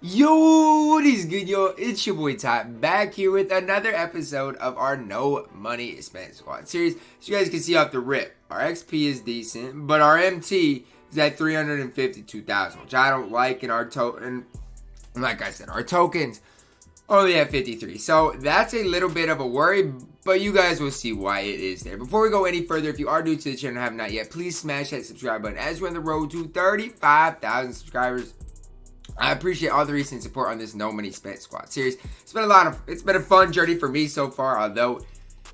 Yo, what is good, yo? It's your boy Ty, back here with another episode of our No Money Spent Squad series. As you guys can see off the rip, our XP is decent, but our MT is at 352,000, which I don't like, and like I said, our tokens only at 53. So that's a little bit of a worry, but you guys will see why it is there. Before we go any further, if you are new to the channel and have not yet, please smash that subscribe button as we're on the road to 35,000 subscribers. I appreciate all the recent support on this No Money Spent Squad series. It's been a fun journey for me so far, although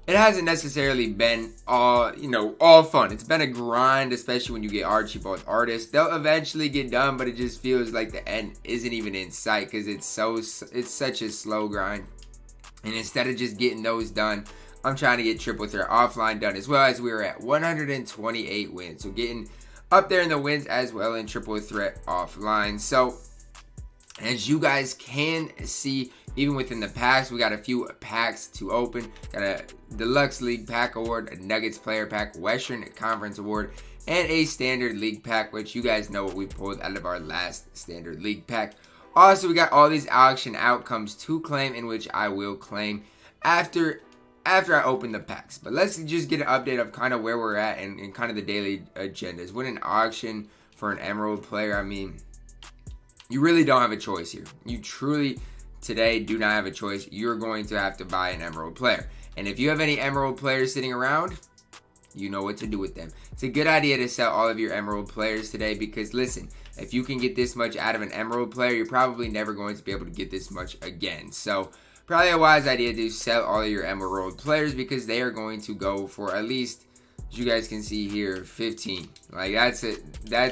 it hasn't necessarily been all fun. It's been a grind, especially when you get Archie both artists. They'll eventually get done, but it just feels like the end isn't even in sight because it's such a slow grind. And instead of just getting those done, I'm trying to get triple threat offline done as well, as we were at 128 wins. So getting up there in the wins as well in triple threat offline. So as you guys can see, even within the packs, we got a few packs to open. Got a Deluxe League Pack Award, a Nuggets Player Pack, Western Conference Award, and a Standard League Pack, which you guys know what we pulled out of our last Standard League Pack. Also, we got all these auction outcomes to claim, in which I will claim after I open the packs. But let's just get an update of kind of where we're at and kind of the daily agendas. Win an auction for an Emerald player, I mean, you really don't have a choice here. You truly, today, do not have a choice. You're going to have to buy an Emerald player. And if you have any Emerald players sitting around, you know what to do with them. It's a good idea to sell all of your Emerald players today because, listen, if you can get this much out of an Emerald player, you're probably never going to be able to get this much again. So, probably a wise idea to sell all of your Emerald players because they are going to go for at least, as you guys can see here, 15. Like, that's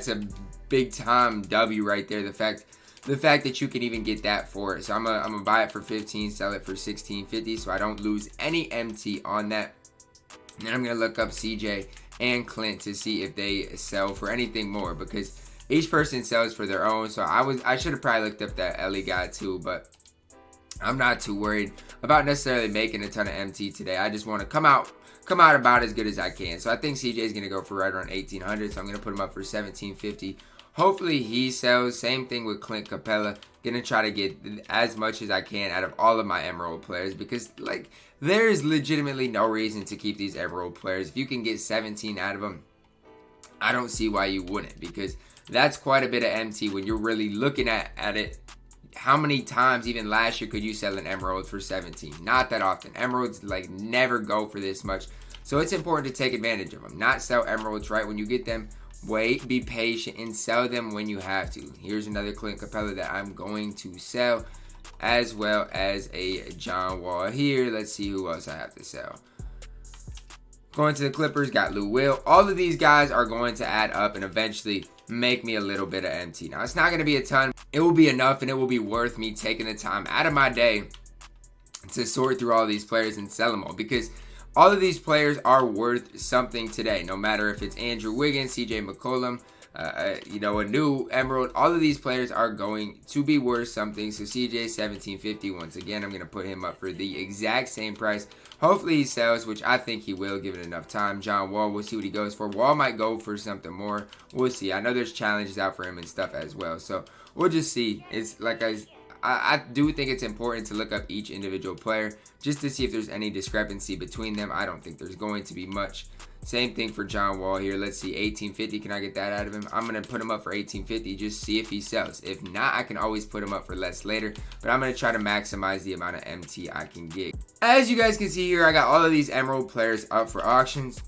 a big time W right there. The fact that you can even get that for it. So I'm gonna buy it for 15, sell it for 16.50, so I don't lose any MT on that. And then I'm gonna look up CJ and Clint to see if they sell for anything more, because each person sells for their own. So I should have probably looked up that Ellie guy too, but I'm not too worried about necessarily making a ton of MT today. I just want to come out about as good as I can. So I think CJ is gonna go for right around 1800. So I'm gonna put him up for 17.50. Hopefully he sells. Same thing with Clint Capella. Gonna try to get as much as I can out of all of my Emerald players because, like, there is legitimately no reason to keep these Emerald players. If you can get 17 out of them, I don't see why you wouldn't, because that's quite a bit of MT when you're really looking at it. How many times, even last year, could you sell an Emerald for 17? Not that often. Emeralds, like, never go for this much. So it's important to take advantage of them. Not sell Emeralds right when you get them. Wait, be patient, and sell them when you have to. Here's another Clint Capella that I'm going to sell, as well as a John Wall here. Let's see who else I have to sell. Going to the Clippers, got Lou Will. All of these guys are going to add up and eventually make me a little bit of MT. Now, it's not going to be a ton. It will be enough, and it will be worth me taking the time out of my day to sort through all these players and sell them all, because all of these players are worth something today, no matter if it's Andrew Wiggins, CJ McCollum, a new Emerald. All of these players are going to be worth something. So CJ 17.50. Once again, I'm going to put him up for the exact same price. Hopefully he sells, which I think he will, given enough time. John Wall, we'll see what he goes for. Wall might go for something more. We'll see. I know there's challenges out for him and stuff as well. So we'll just see. It's like I do think it's important to look up each individual player just to see if there's any discrepancy between them. I don't think there's going to be much. Same thing for John Wall here. Let's see, 18.50. Can I get that out of him? I'm going to put him up for 18.50. Just see if he sells. If not, I can always put him up for less later. But I'm going to try to maximize the amount of MT I can get. As you guys can see here, I got all of these Emerald players up for auctions,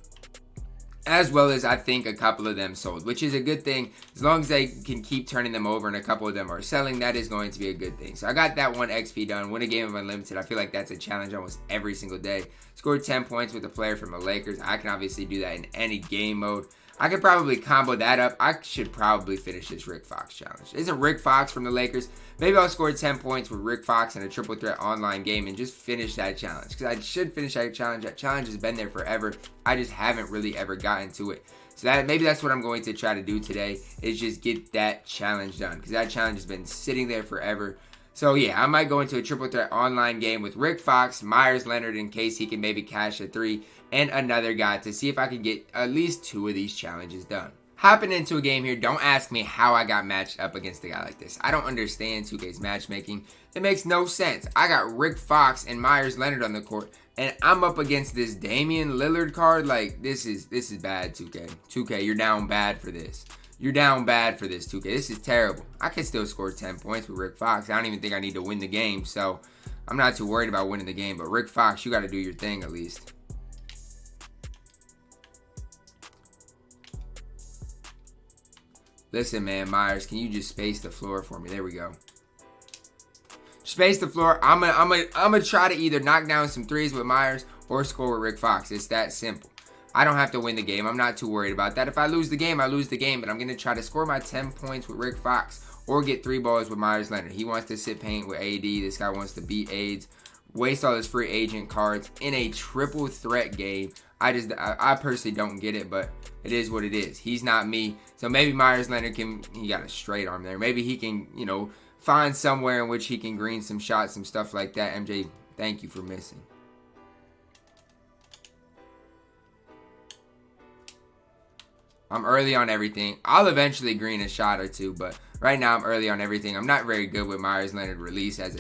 as well as I think a couple of them sold, which is a good thing. As long as they can keep turning them over and a couple of them are selling, that is going to be a good thing. So I got that one XP done. Win a game of Unlimited. I feel like that's a challenge almost every single day. Scored 10 points with a player from the Lakers. I can obviously do that in any game mode. I could probably combo that up. I should probably finish this Rick Fox challenge. Isn't Rick Fox from the Lakers? Maybe I'll score 10 points with Rick Fox in a triple threat online game and just finish that challenge. Because I should finish that challenge. That challenge has been there forever. I just haven't really ever gotten to it. So maybe that's what I'm going to try to do today, is just get that challenge done. Because that challenge has been sitting there forever. So yeah, I might go into a triple threat online game with Rick Fox, Myers Leonard in case he can maybe cash a 3, and another guy to see if I can get at least 2 of these challenges done. hopping into a game here. Don't ask me how I got matched up against a guy like this. I don't understand 2K's matchmaking. It makes no sense. I got Rick Fox and Myers Leonard on the court, and I'm up against this Damian Lillard card. Like, this is bad, 2K. 2K, you're down bad for this. You're down bad for this, 2K. This is terrible. I can still score 10 points with Rick Fox. I don't even think I need to win the game, so I'm not too worried about winning the game. But Rick Fox, you got to do your thing at least. Listen, man, Myers, can you just space the floor for me? There we go. Space the floor. I'm gonna try to either knock down some threes with Myers or score with Rick Fox. It's that simple. I don't have to win the game. I'm not too worried about that. If I lose the game, I lose the game. But I'm gonna try to score my 10 points with Rick Fox or get 3 balls with Myers Leonard. He wants to sit paint with AD. This guy wants to beat AIDS. Waste all his free agent cards in a triple threat game. I personally don't get it, but it is what it is. He's not me. So maybe Myers Leonard he got a straight arm there. Maybe he can, find somewhere in which he can green some shots, some stuff like that. MJ, thank you for missing. I'm early on everything. I'll eventually green a shot or two, but right now I'm early on everything. I'm not very good with Myers Leonard release as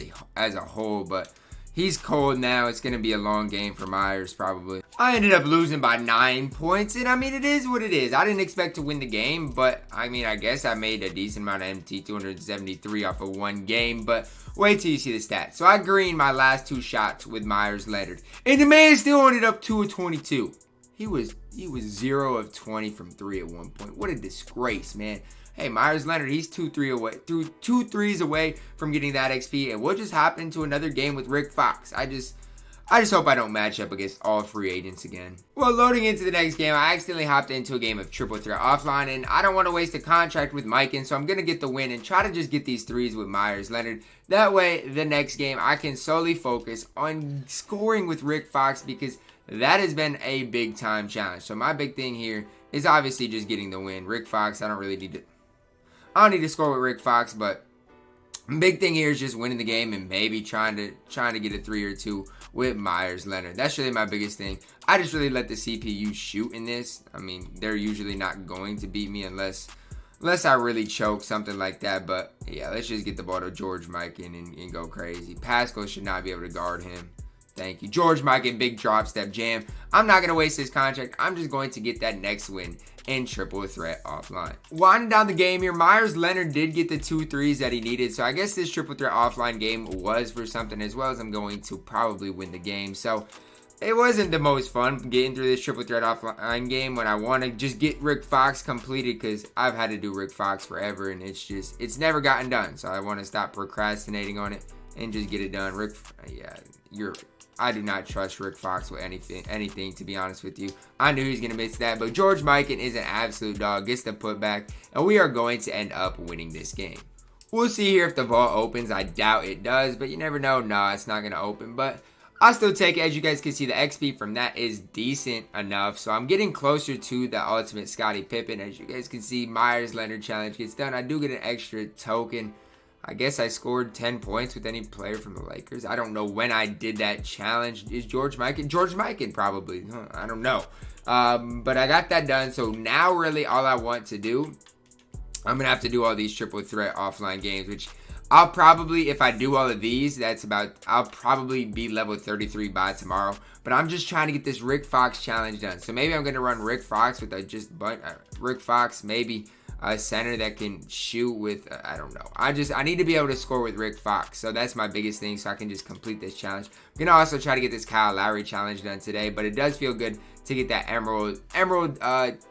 a whole, but he's cold now. It's going to be a long game for Myers probably. I ended up losing by 9 points, and I mean, it is what it is. I didn't expect to win the game, but I mean, I guess I made a decent amount of MT, 273 off of one game, but wait till you see the stats. So I greened my last 2 shots with Myers Leonard, and the man still ended up 2 of 22. He was 0 of 20 from 3 at one point. What a disgrace, man. Hey, Myers Leonard, he's 2 threes away from getting that XP, and we'll just hop into another game with Rick Fox. I just hope I don't match up against all free agents again. Well, loading into the next game, I accidentally hopped into a game of triple threat offline, and I don't want to waste a contract with Mikan, so I'm going to get the win and try to just get these threes with Myers Leonard. That way, the next game, I can solely focus on scoring with Rick Fox because that has been a big time challenge. So my big thing here is obviously just getting the win. Rick Fox, I don't need to score with Rick Fox, but big thing here is just winning the game and maybe trying to get a 3 or 2 with Myers Leonard. That's really my biggest thing. I just really let the CPU shoot in this. I mean, they're usually not going to beat me unless I really choke, something like that. But yeah, let's just get the ball to George Mikan and go crazy. Pascal should not be able to guard him. Thank you. George Mikan, big drop step jam. I'm not going to waste this contract. I'm just going to get that next win in triple threat offline. Winding down the game here, Myers Leonard did get the 2 threes that he needed. So I guess this triple threat offline game was for something, as well as I'm going to probably win the game. So it wasn't the most fun getting through this triple threat offline game when I want to just get Rick Fox completed, because I've had to do Rick Fox forever and it's never gotten done. So I want to stop procrastinating on it and just get it done. I do not trust Rick Fox with anything, to be honest with you. I knew he was going to miss that, but George Mikan is an absolute dog. Gets the putback, and we are going to end up winning this game. We'll see here if the vault opens. I doubt it does, but you never know. No, it's not going to open, but I'll still take it. As you guys can see, the XP from that is decent enough, so I'm getting closer to the ultimate Scottie Pippen. As you guys can see, Myers Leonard challenge gets done. I do get an extra token. I guess I scored 10 points with any player from the Lakers. I don't know when I did that challenge. Is George Mikan? George Mikan probably. I don't know. But I got that done. So now really all I want to do, I'm going to have to do all these triple threat offline games, which I'll probably, if I do all of these, I'll probably be level 33 by tomorrow. But I'm just trying to get this Rick Fox challenge done. So maybe I'm going to run Rick Fox with Rick Fox, maybe a center that can shoot with, I don't know. I need to be able to score with Rick Fox. So that's my biggest thing, so I can just complete this challenge. I'm going to also try to get this Kyle Lowry challenge done today, but it does feel good to get that Emerald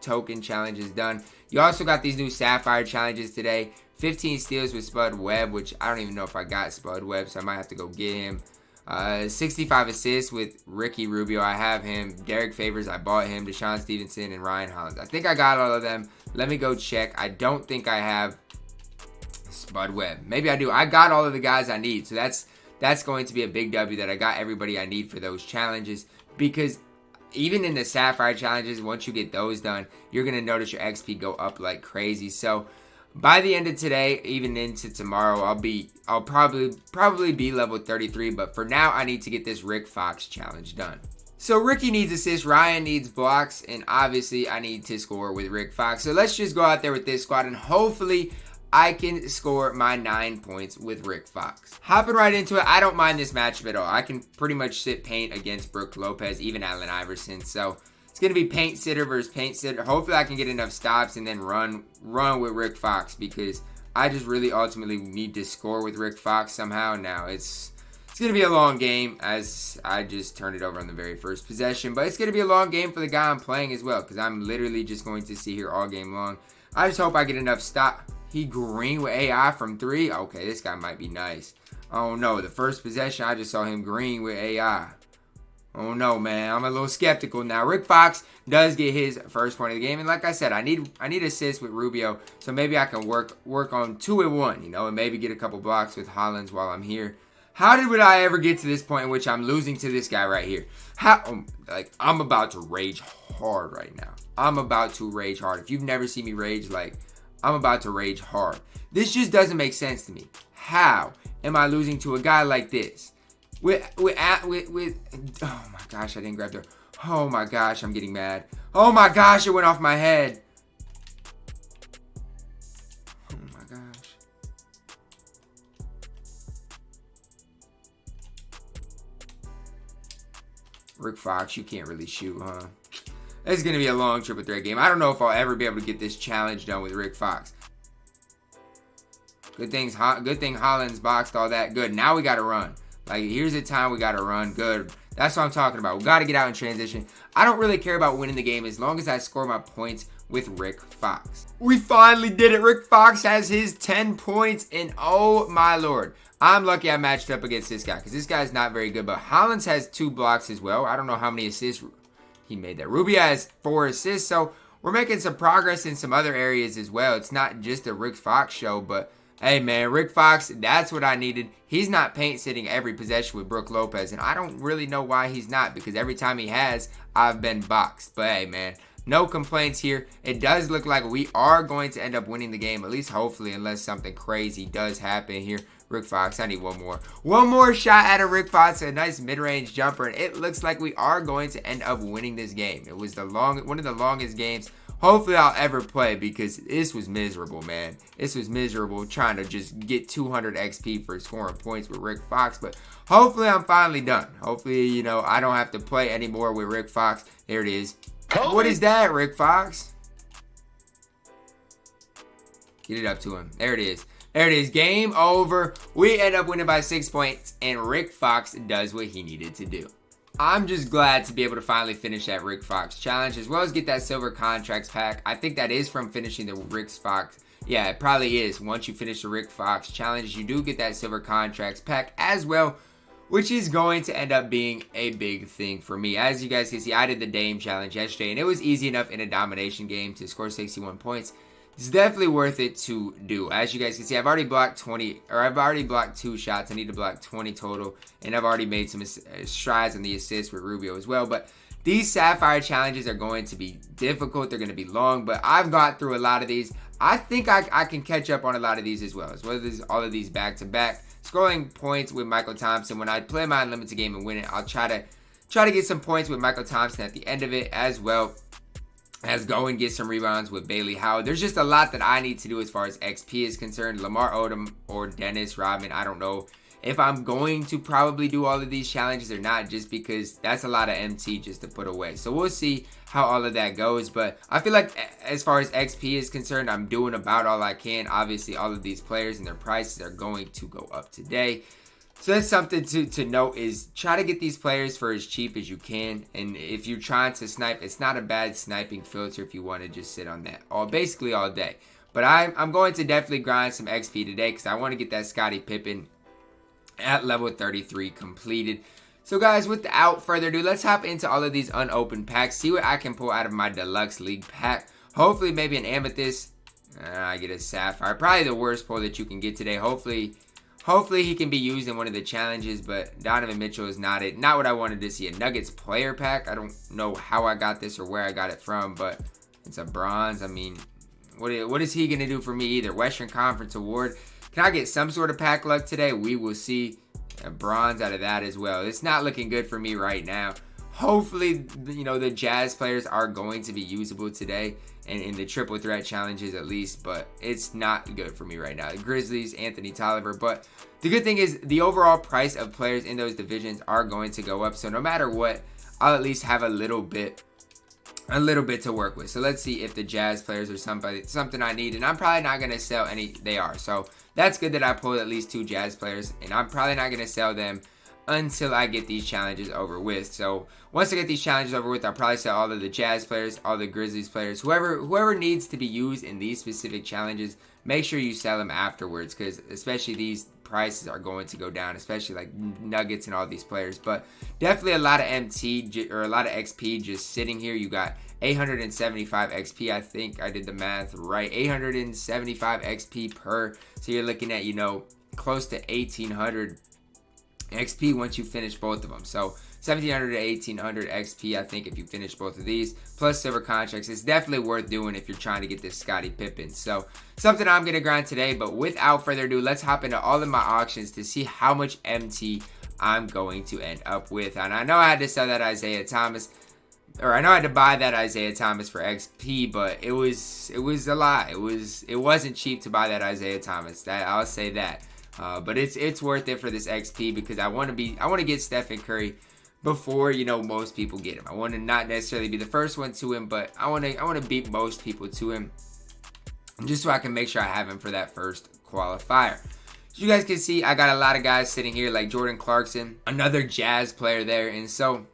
token challenges done. You also got these new Sapphire challenges today. 15 steals with Spud Webb, which I don't even know if I got Spud Webb, so I might have to go get him. 65 assists with Ricky Rubio. I have him. Derek Favors, I bought him. Deshaun Stevenson and Ryan Hollins. I think I got all of them. Let me go check. I don't think I have Spud Webb. Maybe I do. I got all of the guys I need. So that's going to be a big W, that I got everybody I need for those challenges. Because even in the Sapphire challenges, once you get those done, you're going to notice your XP go up like crazy. So by the end of today, even into tomorrow, I'll probably be level 33. But for now, I need to get this Rick Fox challenge done. So Ricky needs assists, Ryan needs blocks, and obviously I need to score with Rick Fox. So let's just go out there with this squad, and hopefully I can score my 9 points with Rick Fox. Hopping right into it, I don't mind this matchup at all. I can pretty much sit paint against Brook Lopez, even Allen Iverson. So it's going to be paint sitter versus paint sitter. Hopefully I can get enough stops and then run with Rick Fox, because I just really ultimately need to score with Rick Fox somehow. Now it's going to be a long game, as I just turned it over on the very first possession. But it's going to be a long game for the guy I'm playing as well, because I'm literally just going to sit here all game long. I just hope I get enough stop. He green with AI from 3. Okay, this guy might be nice. Oh no, the first possession I just saw him green with AI. Oh no, man, I'm a little skeptical now. Rick Fox does get his first point of the game, and like I said, I need assists with Rubio, so maybe I can work on 2 and 1, you know, and maybe get a couple blocks with Hollins while I'm here. How did I ever get to this point in which I'm losing to this guy right here? Like, I'm about to rage hard right now. I'm about to rage hard. If you've never seen me rage, like, I'm about to rage hard. This just doesn't make sense to me. How am I losing to a guy like this? Oh my gosh, I didn't grab there. Oh my gosh, I'm getting mad. Oh my gosh, it went off my head. Oh my gosh. Rick Fox, you can't really shoot, huh? It's going to be a long triple threat game. I don't know if I'll ever be able to get this challenge done with Rick Fox. Good thing Hollins boxed all that. Good. Now we got to run. Like, here's the time we got to run. Good. That's what I'm talking about. We got to get out in transition. I don't really care about winning the game as long as I score my points with Rick Fox. We finally did it. Rick Fox has his 10 points, and oh my lord. I'm lucky I matched up against this guy, because this guy's not very good. But Hollins has 2 blocks as well. I don't know how many assists he made there. Rubio has 4 assists, so we're making some progress in some other areas as well. It's not just a Rick Fox show, but hey man, Rick Fox, that's what I needed. He's not paint sitting every possession with Brook Lopez, and I don't really know why he's not, because every time he has, I've been boxed. But hey man, no complaints here. It does look like we are going to end up winning the game, at least hopefully, unless something crazy does happen here. Rick Fox, I need one more shot at a Rick Fox, a nice mid-range jumper, and it looks like we are going to end up winning this game. It was one of the longest games hopefully I'll ever play, because this was miserable, man. This was miserable trying to just get 200 XP for scoring points with Rick Fox, but hopefully I'm finally done. Hopefully, you know, I don't have to play anymore with Rick Fox. There it is. Kobe. What is that, Rick Fox? Get it up to him. There it is. There it is. Game over. We end up winning by 6 points, and Rick Fox does what he needed to do. I'm just glad to be able to finally finish that Rick Fox challenge, as well as get that silver contracts pack. I think that is from finishing the Rick Fox. Yeah, it probably is. Once you finish the Rick Fox challenge, you do get that silver contracts pack as well, which is going to end up being a big thing for me. As you guys can see, I did the Dame challenge yesterday, and it was easy enough in a domination game to score 61 points. It's definitely worth it to do. As you guys can see, I've already blocked 2 shots. I need to block 20 total, and I've already made some strides on the assists with Rubio as well. But these Sapphire challenges are going to be difficult. They're going to be long, but I've got through a lot of these. I think I can catch up on a lot of these as well as all of these back-to-back. Scoring points with Michael Thompson. When I play my unlimited game and win it, I'll try to get some points with Michael Thompson at the end of it as well as go and get some rebounds with Bailey Howard. There's just a lot that I need to do as far as XP is concerned. Lamar Odom or Dennis Rodman, I don't know if I'm going to probably do all of these challenges or not, just because that's a lot of MT just to put away. So we'll see how all of that goes. But I feel like as far as XP is concerned, I'm doing about all I can. Obviously, all of these players and their prices are going to go up today. So that's something to note, is try to get these players for as cheap as you can. And if you're trying to snipe, it's not a bad sniping filter if you want to just sit on that basically all day. But I'm going to definitely grind some XP today, because I want to get that Scottie Pippen at level 33 completed. So guys, without further ado, let's hop into all of these unopened packs, see what I can pull out of my Deluxe League pack. Hopefully maybe an Amethyst. I get a Sapphire. Probably the worst pull that you can get today. Hopefully he can be used in one of the challenges, but Donovan Mitchell is not what I wanted to see. A Nuggets player pack. I don't know how I got this or where I got it from, but it's a bronze. I mean, what is he going to do for me either? Western Conference Award. Can I get some sort of pack luck today? We will see. A bronze out of that as well. It's not looking good for me right now. Hopefully, you know, the Jazz players are going to be usable today and in the triple threat challenges at least, but it's not good for me right now. The Grizzlies, Anthony Tolliver, but the good thing is the overall price of players in those divisions are going to go up. So no matter what, I'll at least have a little bit to work with. So let's see if the Jazz players are something I need, and I'm probably not going to sell any. They are, so that's good that I pulled at least 2 Jazz players, and I'm probably not going to sell them until I get these challenges over with. So once I get these challenges over with, I'll probably sell all of the Jazz players, all the Grizzlies players, whoever needs to be used in these specific challenges. Make sure you sell them afterwards, because especially these prices are going to go down, especially like Nuggets and all these players. But definitely a lot of MT or a lot of XP just sitting here. You got 875 XP. I think I did the math right. 875 XP per. So you're looking at, you know, close to 1800 XP once you finish both of them. So 1700 to 1800 XP, I think, if you finish both of these, plus silver contracts. It's definitely worth doing if you're trying to get this Scottie Pippen. So something I'm going to grind today, but without further ado, let's hop into all of my auctions to see how much MT I'm going to end up with. And I know I had to sell that Isaiah Thomas, or I know I had to buy that Isaiah Thomas for XP, but it was a lot. It wasn't cheap to buy that Isaiah Thomas. That I'll say that. But it's worth it for this XP, because I want to get Stephen Curry before, you know, most people get him. I want to not necessarily be the first one to him, but I want to beat most people to him, just so I can make sure I have him for that first qualifier. As you guys can see, I got a lot of guys sitting here like Jordan Clarkson, another Jazz player there, and so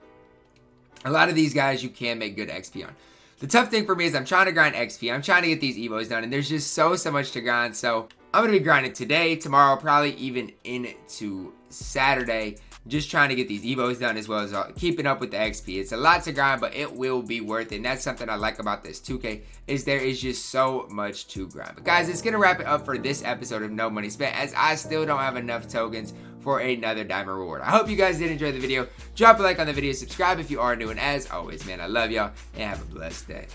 a lot of these guys you can make good XP on. The tough thing for me is I'm trying to grind XP. I'm trying to get these Evos done, and there's just so much to grind. So I'm going to be grinding today, tomorrow, probably even into Saturday, just trying to get these Evos done, as well as keeping up with the XP. It's a lot to grind, but it will be worth it. And that's something I like about this 2K, is there is just so much to grind. But guys, it's going to wrap it up for this episode of No Money Spent, as I still don't have enough tokens for another diamond reward. I hope you guys did enjoy the video. Drop a like on the video, subscribe if you are new, and as always, man, I love y'all, and have a blessed day.